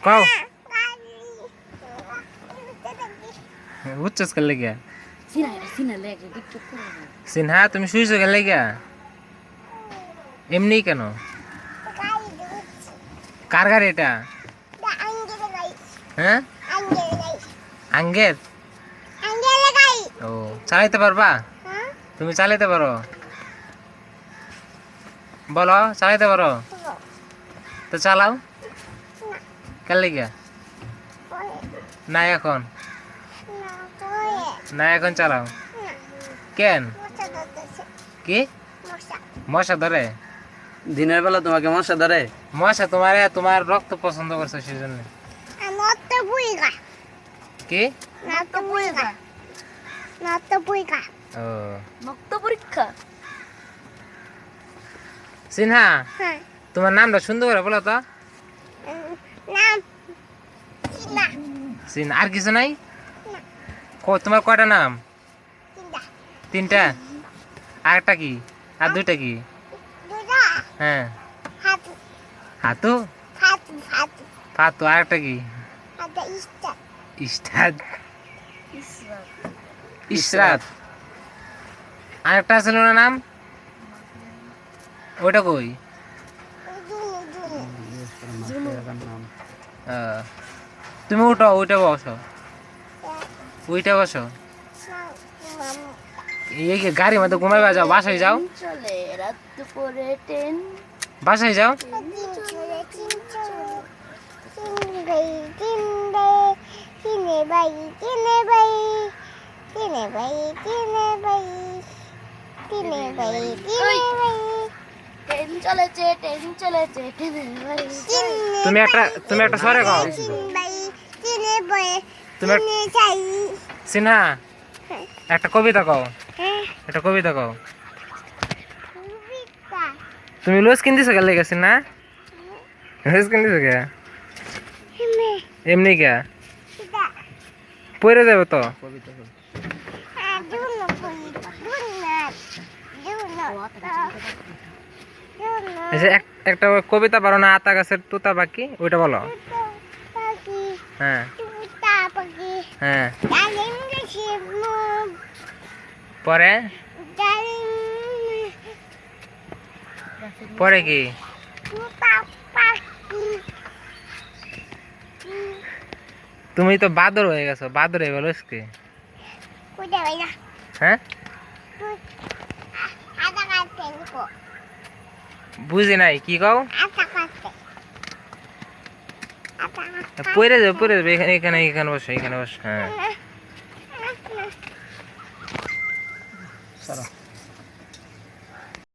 কও উচ্চস করলে গিয়া সিনহা তুমি শুয়েছো গেলে গিয়া এমনি কেন কার গাড়ি এটা হ্যাঁ আঙ্গের ও চালাইতে পারবা তুমি চালাইতে পারো বলো চালাইতে পারো তো চালাও কেলে গিয়া না এখন না এখন চালাও কেন কি মশা ধরে দিনের বেলা তোমাকে মশা ধরে মশা তোমার রক্ত পছন্দ করছে সেজন্য কি পরীক্ষা সিনহা তোমার নামটা সুন্দর করে বলো তো সিন আর কিছু নাই তোমার কয়টা নাম তিনটা আরেকটা কি আর দুইটা কি হ্যাঁ হাতু ফাতু আরেকটা কি ইস্তাদ ইসরাত আরেকটা ছিল না নাম ওইটা কই তুমি উঠো ওইটা বসো ওইটা বসো এই গাড়ির মধ্যে ঘুমাইবা যাও বাসায় যাও বাসায় যাও তুমি একটা সরে গাও সিনহা একটা কবিতা কও একটা কবিতা কও তুমি লুজ কিনতেছো গেলে গেছি না লুজ কিনতেছো কে এমনি কে পড়ে যাবে তো একটা কবিতা পারো না আতা গাছের তুতা বাকি ওইটা বলো হ্যাঁ হ্যাঁ পরে পরে কি তুমি তো বাদর হয়ে গেছো বাদর হয়ে গেল কি হ্যাঁ বুঝি নাই কি কও পড়ে যাবে এখানে এখানে এখানে বসো এখানে বসো হ্যাঁ